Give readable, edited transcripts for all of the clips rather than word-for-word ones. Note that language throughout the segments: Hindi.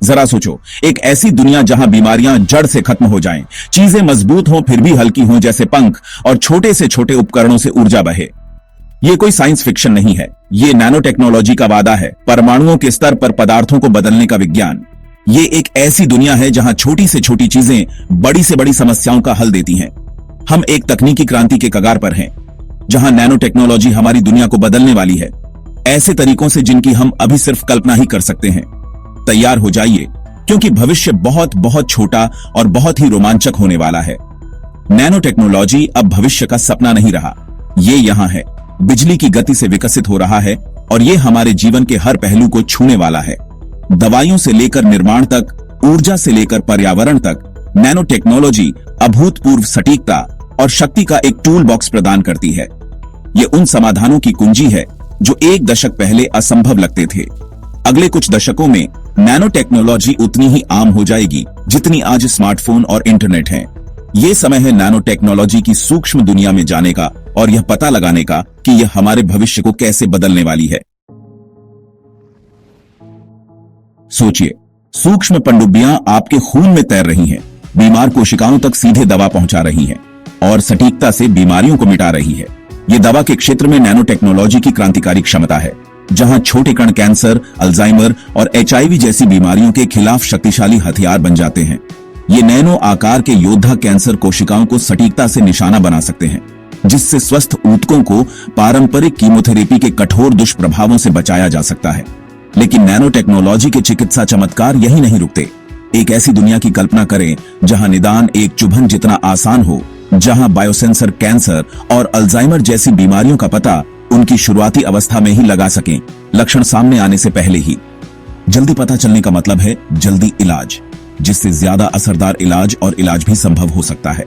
जरा सोचो, एक ऐसी दुनिया जहां बीमारियां जड़ से खत्म हो जाएं, चीजें मजबूत हों फिर भी हल्की हों जैसे पंख, और छोटे से छोटे उपकरणों से ऊर्जा बहे। ये कोई साइंस फिक्शन नहीं है, ये नैनो टेक्नोलॉजी का वादा है, परमाणुओं के स्तर पर पदार्थों को बदलने का विज्ञान। ये एक ऐसी दुनिया है जहां छोटी से छोटी चीजें बड़ी से बड़ी समस्याओं का हल देती हैं। हम एक तकनीकी क्रांति के कगार पर हैं, जहां नैनो टेक्नोलॉजी हमारी दुनिया को बदलने वाली है, ऐसे तरीकों से जिनकी हम अभी सिर्फ कल्पना ही कर सकते हैं। तैयार हो जाइए, क्योंकि भविष्य बहुत बहुत छोटा और बहुत ही रोमांचक होने वाला है। नैनो टेक्नोलॉजी अब भविष्य का सपना नहीं रहा, ये यहां है, बिजली की गति से विकसित हो रहा है, और ये हमारे जीवन के हर पहलू को छूने वाला है। दवाइयों से लेकर निर्माण तक, ऊर्जा से लेकर पर्यावरण तक, नैनो टेक्नोलॉजी अभूतपूर्व सटीकता और शक्ति का एक टूल बॉक्स प्रदान करती है। ये उन समाधानों की कुंजी है जो एक दशक पहले असंभव लगते थे। अगले कुछ दशकों में नैनो टेक्नोलॉजी उतनी ही आम हो जाएगी जितनी आज स्मार्टफोन और इंटरनेट है। ये समय है नैनो टेक्नोलॉजी की सूक्ष्म दुनिया में जाने का और यह पता लगाने का कि यह हमारे भविष्य को कैसे बदलने वाली है। सोचिए, सूक्ष्म पनडुब्बियां आपके खून में तैर रही हैं, बीमार कोशिकाओं तक सीधे दवा पहुंचा रही हैं और सटीकता से बीमारियों को मिटा रही है। ये दवा के क्षेत्र में नैनो टेक्नोलॉजी की क्रांतिकारी क्षमता है, जहां छोटे कण कैंसर, अल्जाइमर और HIV जैसी बीमारियों के खिलाफ शक्तिशाली हथियार बन जाते हैं। ये नैनो आकार के योद्धा कैंसर कोशिकाओं को सटीकता से निशाना बना सकते हैं, जिससे स्वस्थ ऊतकों को पारंपरिक कीमोथेरेपी के कठोर दुष्प्रभावों से बचाया जा सकता है। लेकिन नैनो टेक्नोलॉजी के चिकित्सा चमत्कार यही नहीं रुकते। एक ऐसी दुनिया की कल्पना करें जहां निदान एक चुभन जितना आसान हो, जहां बायोसेंसर कैंसर और अल्जाइमर जैसी बीमारियों का पता उनकी शुरुआती अवस्था में ही लगा सकें, लक्षण सामने आने से पहले ही। जल्दी पता चलने का मतलब है जल्दी इलाज, जिससे ज्यादा असरदार इलाज और इलाज भी संभव हो सकता है।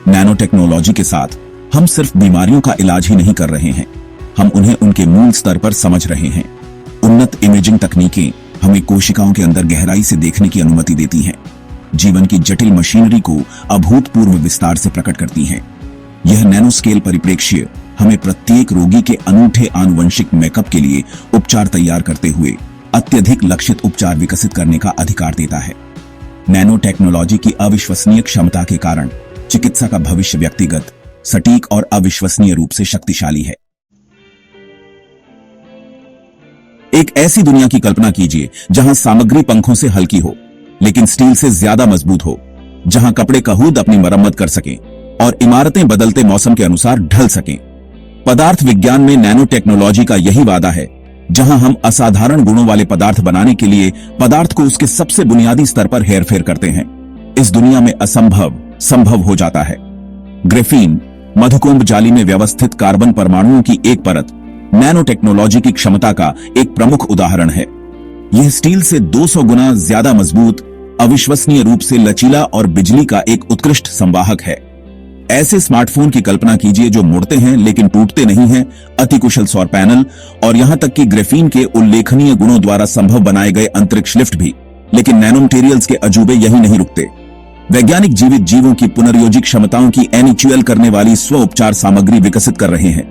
नैनो टेक्नोलॉजी के साथ हम सिर्फ बीमारियों का इलाज ही नहीं कर रहे हैं, हम उन्हें उनके मूल स्तर पर समझ रहे हैं। उन्नत इमेजिंग तकनीकें हमें कोशिकाओं के अंदर गहराई से देखने की अनुमति देती हैं, जीवन की जटिल मशीनरी को अभूतपूर्व विस्तार से प्रकट करती हैं। यह नैनो स्केल परिप्रेक्ष्य हमें प्रत्येक रोगी के अनूठे आनुवंशिक मेकअप के लिए उपचार तैयार करते हुए अत्यधिक लक्षित उपचार विकसित करने का अधिकार देता है। नैनो टेक्नोलॉजी की अविश्वसनीय क्षमता के कारण चिकित्सा का भविष्य व्यक्तिगत, सटीक और अविश्वसनीय रूप से शक्तिशाली है। एक ऐसी दुनिया की कल्पना कीजिए जहां सामग्री पंखों से हल्की हो लेकिन स्टील से ज्यादा मजबूत हो, जहां कपड़े कहूद अपनी मरम्मत कर सकें और इमारतें बदलते मौसम के अनुसार ढल सकें। पदार्थ विज्ञान में नैनो टेक्नोलॉजी का यही वादा है, जहां हम असाधारण गुणों वाले पदार्थ बनाने के लिए पदार्थ को उसके सबसे बुनियादी स्तर पर हेरफेर करते हैं। इस दुनिया में असंभव संभव हो जाता है। ग्रेफीन, मधुकुंभ जाली में व्यवस्थित कार्बन परमाणुओं की एक परत, नैनो टेक्नोलॉजी की क्षमता का एक प्रमुख उदाहरण है। यह स्टील से 200 गुना ज्यादा मजबूत, अविश्वसनीय रूप से लचीला और बिजली का एक उत्कृष्ट संवाहक है। ऐसे स्मार्टफोन की कल्पना कीजिए जो मुड़ते हैं लेकिन टूटते नहीं हैं, अतिकुशल सौर पैनल और यहां तक कि ग्रेफीन के उल्लेखनीय गुणों द्वारा संभव बनाए गए अंतरिक्ष लिफ्ट भी। लेकिन नैनो मटेरियल्स के अजूबे यही नहीं रुकते। वैज्ञानिक जीवित जीवों की पुनर्योजी क्षमताओं की एनएचयूएल करने वाली स्व उपचार सामग्री विकसित कर रहे हैं।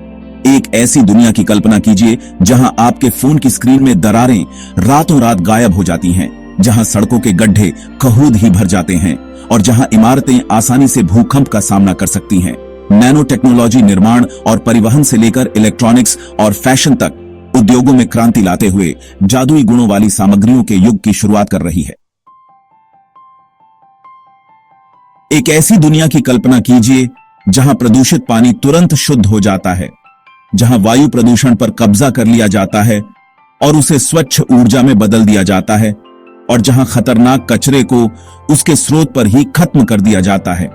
एक ऐसी दुनिया की कल्पना कीजिए जहां आपके फोन की स्क्रीन में दरारें रातों रात गायब हो जाती हैं, जहां सड़कों के गड्ढे कहूद ही भर जाते हैं और जहां इमारतें आसानी से भूकंप का सामना कर सकती हैं। नैनो टेक्नोलॉजी निर्माण और परिवहन से लेकर इलेक्ट्रॉनिक्स और फैशन तक उद्योगों में क्रांति लाते हुए जादुई गुणों वाली सामग्रियों के युग की शुरुआत कर रही है। एक ऐसी दुनिया की कल्पना कीजिए जहां प्रदूषित पानी तुरंत शुद्ध हो जाता है, जहां वायु प्रदूषण पर कब्जा कर लिया जाता है और उसे स्वच्छ ऊर्जा में बदल दिया जाता है, और जहां खतरनाक कचरे को उसके स्रोत पर ही खत्म कर दिया जाता है।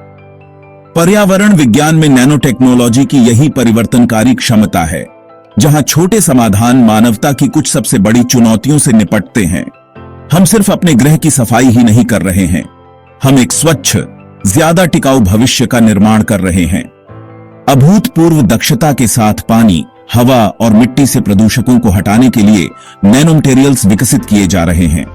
पर्यावरण विज्ञान में नैनो टेक्नोलॉजी की यही परिवर्तनकारी क्षमता है, जहां छोटे समाधान मानवता की कुछ सबसे बड़ी चुनौतियों से निपटते हैं। हम सिर्फ अपने ग्रह की सफाई ही नहीं कर रहे हैं, हम एक स्वच्छ, ज्यादा टिकाऊ भविष्य का निर्माण कर रहे हैं। अभूतपूर्व दक्षता के साथ पानी, हवा और मिट्टी से प्रदूषकों को हटाने के लिए नैनो मटेरियल्स विकसित किए जा रहे हैं।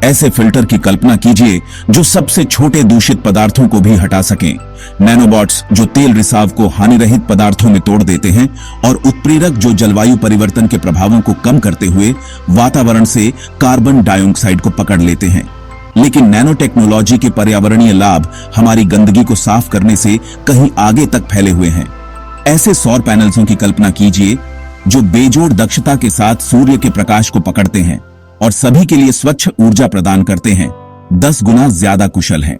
ऐसे फिल्टर की कल्पना कीजिए जो सबसे छोटे दूषित पदार्थों को भी हटा सकें। नैनोबॉट्स जो तेल रिसाव को हानिरहित पदार्थों में तोड़ देते हैं और उत्प्रेरक जो जलवायु परिवर्तन के प्रभावों को कम करते हुए वातावरण से कार्बन डाइऑक्साइड को पकड़ लेते हैं। लेकिन नैनो टेक्नोलॉजी के पर्यावरणीय लाभ हमारी गंदगी को साफ करने से कहीं आगे तक फैले हुए हैं। ऐसे सौर पैनल्सों की कल्पना कीजिए जो बेजोड़ दक्षता के साथ सूर्य के प्रकाश को पकड़ते हैं और सभी के लिए स्वच्छ ऊर्जा प्रदान करते हैं, 10 गुना ज्यादा कुशल हैं।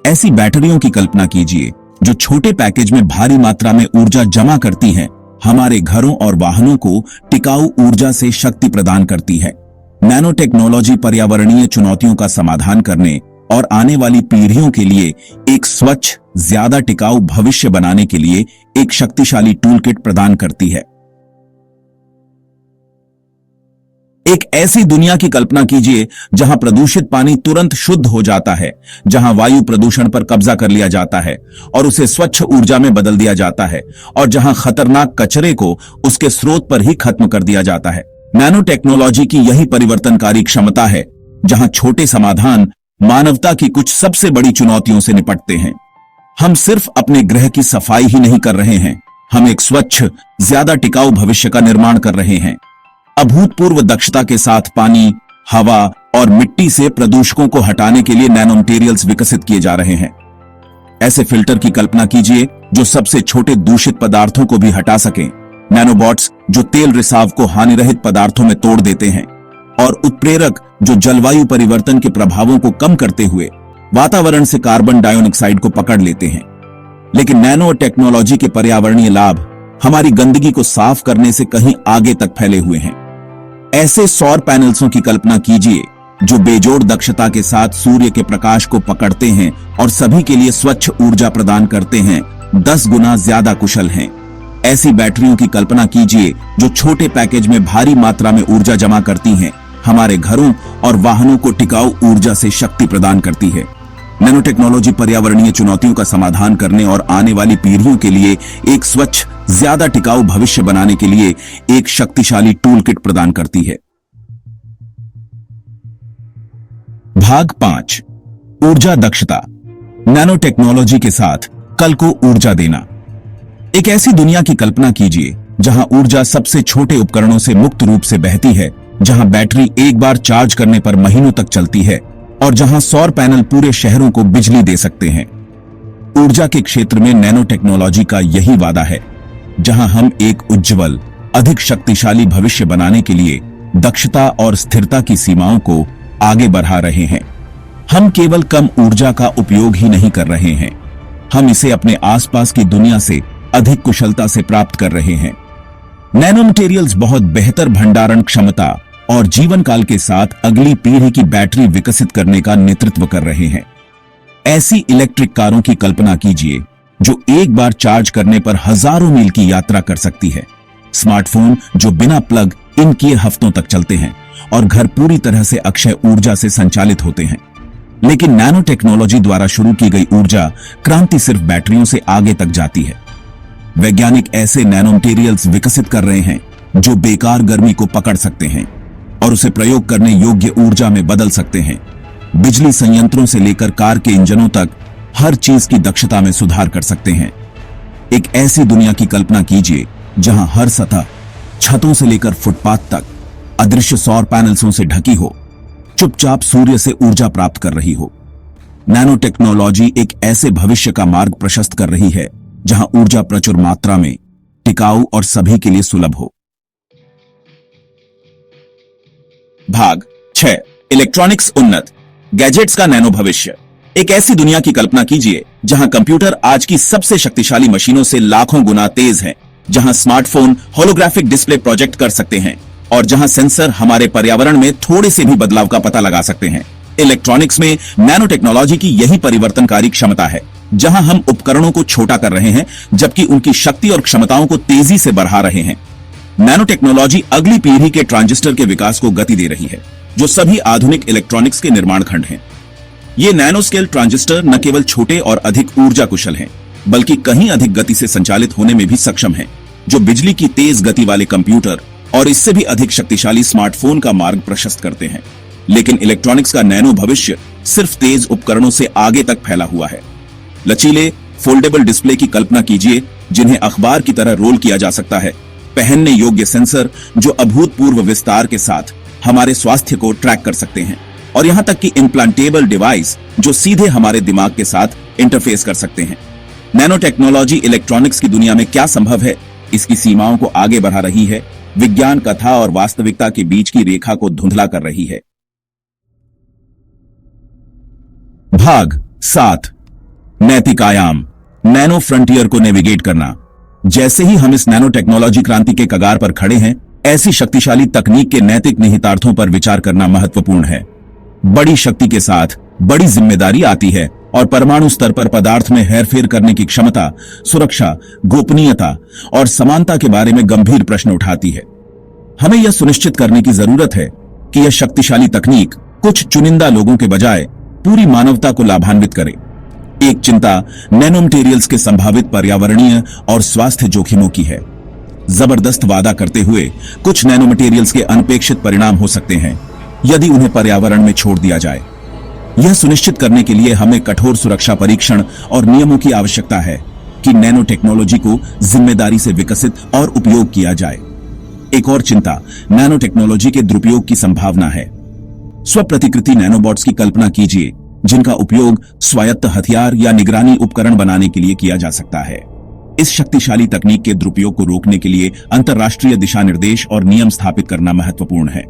ऐसी बैटरियों की कल्पना कीजिए जो छोटे पैकेज में भारी मात्रा में ऊर्जा जमा करती हैं, हमारे घरों और वाहनों को टिकाऊ ऊर्जा से शक्ति प्रदान करती है। नैनो टेक्नोलॉजी पर्यावरणीय चुनौतियों का समाधान करने और आने वाली पीढ़ियों के लिए एक स्वच्छ, ज्यादा टिकाऊ भविष्य बनाने के लिए एक शक्तिशाली टूलकिट प्रदान करती है। एक ऐसी दुनिया की कल्पना कीजिए जहां प्रदूषित पानी तुरंत शुद्ध हो जाता है, जहां वायु प्रदूषण पर कब्जा कर लिया जाता है और उसे स्वच्छ ऊर्जा में बदल दिया जाता है, और जहां खतरनाक कचरे को उसके स्रोत पर ही खत्म कर दिया जाता है। नैनो टेक्नोलॉजी की यही परिवर्तनकारी क्षमता है, जहां छोटे समाधान मानवता की कुछ सबसे बड़ी चुनौतियों से निपटते हैं। हम सिर्फ अपने ग्रह की सफाई ही नहीं कर रहे हैं, हम एक स्वच्छ, ज्यादा टिकाऊ भविष्य का निर्माण कर रहे हैं। अभूतपूर्व दक्षता के साथ पानी, हवा और मिट्टी से प्रदूषकों को हटाने के लिए नैनो मटेरियल्स विकसित किए जा रहे हैं। ऐसे फिल्टर की कल्पना कीजिए जो सबसे छोटे दूषित पदार्थों को भी हटा सकें, नैनोबॉट्स जो तेल रिसाव को हानिरहित पदार्थों में तोड़ देते हैं, और उत्प्रेरक जो जलवायु परिवर्तन के प्रभावों को कम करते हुए वातावरण से कार्बन डाइऑक्साइड को पकड़ लेते हैं। लेकिन नैनो टेक्नोलॉजी के पर्यावरणीय लाभ हमारी गंदगी को साफ करने से कहीं आगे तक फैले हुए हैं। ऐसे सौर पैनल्सों की कल्पना कीजिए जो बेजोड़ दक्षता के साथ सूर्य के प्रकाश को पकड़ते हैं और सभी के लिए स्वच्छ ऊर्जा प्रदान करते हैं, 10 गुना ज्यादा कुशल हैं। ऐसी बैटरियों की कल्पना कीजिए जो छोटे पैकेज में भारी मात्रा में ऊर्जा जमा करती हैं, हमारे घरों और वाहनों को टिकाऊ ऊर्जा से शक्ति प्रदान करती है। नैनो टेक्नोलॉजी पर्यावरणीय चुनौतियों का समाधान करने और आने वाली पीढ़ियों के लिए एक स्वच्छ, ज्यादा टिकाऊ भविष्य बनाने के लिए एक शक्तिशाली टूलकिट प्रदान करती है। भाग 5, ऊर्जा दक्षता। नैनो टेक्नोलॉजी के साथ कल को ऊर्जा देना। एक ऐसी दुनिया की कल्पना कीजिए जहां ऊर्जा सबसे छोटे उपकरणों से मुक्त रूप से बहती है, जहां बैटरी एक बार चार्ज करने पर महीनों तक चलती है और जहां सौर पैनल पूरे शहरों को बिजली दे सकते हैं। ऊर्जा के क्षेत्र में नैनो टेक्नोलॉजी का यही वादा है, जहां हम एक उज्जवल, अधिक शक्तिशाली भविष्य बनाने के लिए दक्षता और स्थिरता की सीमाओं को आगे बढ़ा रहे हैं। हम केवल कम ऊर्जा का उपयोग ही नहीं कर रहे हैं, हम इसे अपने आसपास की दुनिया से अधिक कुशलता से प्राप्त कर रहे हैं। नैनो मटेरियल्स बहुत बेहतर भंडारण क्षमता और जीवन काल के साथ अगली पीढ़ी की बैटरी विकसित करने का नेतृत्व कर रहे हैं। ऐसी इलेक्ट्रिक कारों की कल्पना कीजिए जो एक बार चार्ज करने पर हजारों मील की यात्रा कर सकती है, स्मार्टफोन जो बिना प्लग इन किए हफ्तों तक चलते हैं, और घर पूरी तरह से अक्षय ऊर्जा से संचालित होते हैं। लेकिन नैनो टेक्नोलॉजी द्वारा शुरू की गई ऊर्जा क्रांति सिर्फ बैटरियों से आगे तक जाती है। वैज्ञानिक ऐसे नैनो मटेरियल्स विकसित कर रहे हैं जो बेकार गर्मी को पकड़ सकते हैं और उसे प्रयोग करने योग्य ऊर्जा में बदल सकते हैं। बिजली संयंत्रों से लेकर कार के इंजनों तक हर चीज की दक्षता में सुधार कर सकते हैं। एक ऐसी दुनिया की कल्पना कीजिए जहां हर सतह, छतों से लेकर फुटपाथ तक अदृश्य सौर पैनल्सों से ढकी हो, चुपचाप सूर्य से ऊर्जा प्राप्त कर रही हो। नैनो टेक्नोलॉजी एक ऐसे भविष्य का मार्ग प्रशस्त कर रही है जहां ऊर्जा प्रचुर मात्रा में, टिकाऊ और सभी के लिए सुलभ हो। भाग 6, इलेक्ट्रॉनिक्स उन्नत, गैजेट्स का नैनो भविष्य। एक ऐसी दुनिया की कल्पना कीजिए जहां कंप्यूटर आज की सबसे शक्तिशाली मशीनों से लाखों गुना तेज हैं, जहां स्मार्टफोन होलोग्राफिक डिस्प्ले प्रोजेक्ट कर सकते हैं और जहां सेंसर हमारे पर्यावरण में थोड़े से भी बदलाव का पता लगा सकते हैं। इलेक्ट्रॉनिक्स में नैनो टेक्नोलॉजी की यही परिवर्तनकारी क्षमता है, जहां हम उपकरणों को छोटा कर रहे हैं जबकि उनकी शक्ति और क्षमताओं को तेजी से बढ़ा रहे हैं। नैनो टेक्नोलॉजी अगली पीढ़ी के ट्रांजिस्टर के विकास को गति दे रही है, जो सभी आधुनिक इलेक्ट्रॉनिक्स के निर्माण खंड हैं। ये नैनो स्केल ट्रांजिस्टर न केवल छोटे और अधिक ऊर्जा कुशल हैं, बल्कि कहीं अधिक गति से संचालित होने में भी सक्षम हैं, जो बिजली की तेज गति वाले कंप्यूटर और इससे भी अधिक शक्तिशाली स्मार्टफोन का मार्ग प्रशस्त करते हैं। लेकिन इलेक्ट्रॉनिक्स का नैनो भविष्य सिर्फ तेज उपकरणों से आगे तक फैला हुआ है। लचीले फोल्डेबल डिस्प्ले की कल्पना कीजिए जिन्हें अखबार की तरह रोल किया जा सकता है, पहनने योग्य सेंसर जो अभूतपूर्व विस्तार के साथ हमारे स्वास्थ्य को ट्रैक कर सकते हैं, और यहां तक कि इम्प्लांटेबल डिवाइस जो सीधे हमारे दिमाग के साथ इंटरफेस कर सकते हैं। नैनो टेक्नोलॉजी इलेक्ट्रॉनिक्स की दुनिया में क्या संभव है, इसकी सीमाओं को आगे बढ़ा रही है, विज्ञान कथा और वास्तविकता के बीच की रेखा को धुंधला कर रही है। भाग 7, नैतिक आयाम, नैनो फ्रंटियर को नेविगेट करना। जैसे ही हम इस नैनो टेक्नोलॉजी क्रांति के कगार पर खड़े हैं, ऐसी शक्तिशाली तकनीक के नैतिक निहितार्थों पर विचार करना महत्वपूर्ण है। बड़ी शक्ति के साथ बड़ी जिम्मेदारी आती है और परमाणु स्तर पर पदार्थ में हेरफेर करने की क्षमता, सुरक्षा, गोपनीयता और समानता के बारे में गंभीर प्रश्न उठाती है। हमें यह सुनिश्चित करने की जरूरत है कि यह शक्तिशाली तकनीक कुछ चुनिंदा लोगों के बजाय पूरी मानवता को लाभान्वित करे। एक चिंता नैनो मटेरियल्स के संभावित पर्यावरणीय और स्वास्थ्य जोखिमों की है। जबरदस्त वादा करते हुए कुछ नैनो मटेरियल्स के अनपेक्षित परिणाम हो सकते हैं यदि उन्हें पर्यावरण में छोड़ दिया जाए। यह सुनिश्चित करने के लिए हमें कठोर सुरक्षा परीक्षण और नियमों की आवश्यकता है कि नैनो टेक्नोलॉजी को जिम्मेदारी से विकसित और उपयोग किया जाए। एक और चिंता नैनो टेक्नोलॉजी के दुरुपयोग की संभावना है। स्वप्रतिकृति नैनोबॉट्स की कल्पना कीजिए, जिनका उपयोग स्वायत्त हथियार या निगरानी उपकरण बनाने के लिए किया जा सकता है। इस शक्तिशाली तकनीक के दुरुपयोग को रोकने के लिए अंतर्राष्ट्रीय दिशा निर्देश और नियम स्थापित करना महत्वपूर्ण है।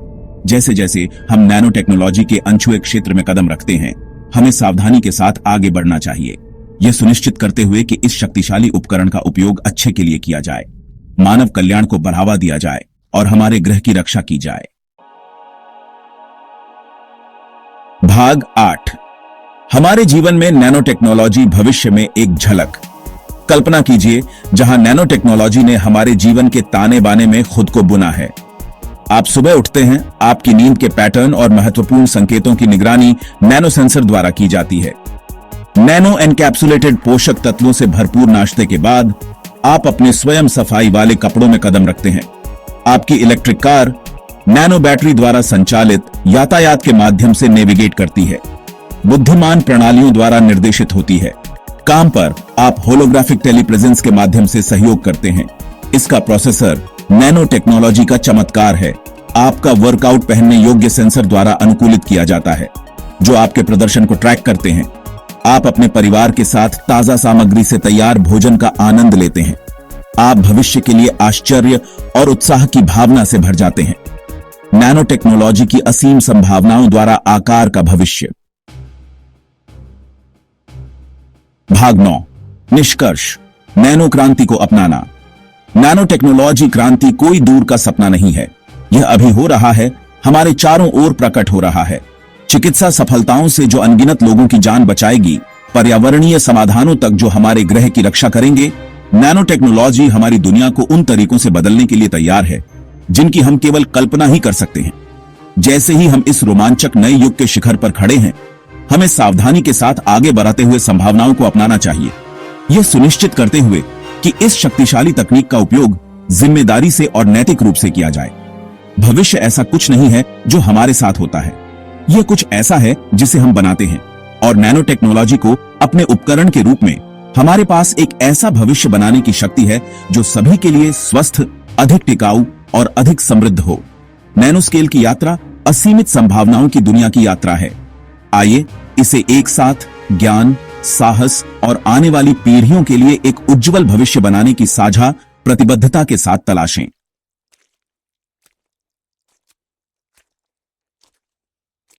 जैसे जैसे हम नैनो टेक्नोलॉजी के अनछुए क्षेत्र में कदम रखते हैं, हमें सावधानी के साथ आगे बढ़ना चाहिए, यह सुनिश्चित करते हुए कि इस शक्तिशाली उपकरण का उपयोग अच्छे के लिए किया जाए, मानव कल्याण को बढ़ावा दिया जाए और हमारे ग्रह की रक्षा की जाए। भाग 8, हमारे जीवन में नैनो टेक्नोलॉजी भविष्य में एक झलक। कल्पना कीजिए जहां नैनो टेक्नोलॉजी ने हमारे जीवन के ताने बाने में खुद को बुना है। आप सुबह उठते हैं, आपकी नींद के पैटर्न और महत्वपूर्ण संकेतों की निगरानी नैनो सेंसर द्वारा की जाती है। नैनो एनकैप्सुलेटेड पोषक तत्वों से भरपूर नाश्ते के बाद आप अपने स्वयं सफाई वाले कपड़ों में कदम रखते हैं। आपकी इलेक्ट्रिक कार नैनो बैटरी द्वारा संचालित यातायात के माध्यम से नेविगेट करती है, बुद्धिमान प्रणालियों द्वारा निर्देशित होती है। काम पर आप होलोग्राफिक टेलीप्रेजेंस के माध्यम से सहयोग करते हैं। इसका प्रोसेसर नैनो टेक्नोलॉजी का चमत्कार है। आपका वर्कआउट पहनने योग्य सेंसर द्वारा अनुकूलित किया जाता है, जो आपके प्रदर्शन को ट्रैक करते हैं। आप अपने परिवार के साथ ताजा सामग्री से तैयार भोजन का आनंद लेते हैं। आप भविष्य के लिए आश्चर्य और उत्साह की भावना से भर जाते हैं। नैनो टेक्नोलॉजी की असीम संभावनाओं द्वारा आकार का भविष्य। भाग 9, निष्कर्ष, नैनो क्रांति को अपनाना। नैनो टेक्नोलॉजी क्रांति कोई दूर का सपना नहीं है, यह अभी हो रहा है, हमारे चारों ओर प्रकट हो रहा है। चिकित्सा सफलताओं से जो अनगिनत लोगों की जान बचाएगी, पर्यावरणीय समाधानों तक जो हमारे ग्रह की रक्षा करेंगे, नैनो टेक्नोलॉजी हमारी दुनिया को उन तरीकों से बदलने के लिए तैयार है जिनकी हम केवल कल्पना ही कर सकते हैं। जैसे ही हम इस रोमांचक नए युग के शिखर पर खड़े हैं, हमें सावधानी के साथ आगे बढ़ाते हुए संभावनाओं को अपनाना चाहिए, यह सुनिश्चित करते हुए कि इस शक्तिशाली तकनीक का उपयोग जिम्मेदारी से और नैतिक रूप से किया जाए। भविष्य ऐसा कुछ नहीं है जो हमारे साथ होता है, यह कुछ ऐसा है जिसे हम बनाते हैं, और नैनो टेक्नोलॉजी को अपने उपकरण के रूप में हमारे पास एक ऐसा भविष्य बनाने की शक्ति है जो सभी के लिए स्वस्थ, अधिक टिकाऊ और अधिक समृद्ध हो। नैनो स्केल की यात्रा असीमित संभावनाओं की दुनिया की यात्रा है। आइए इसे एक साथ ज्ञान, साहस और आने वाली पीढ़ियों के लिए एक उज्जवल भविष्य बनाने की साझा प्रतिबद्धता के साथ तलाशें।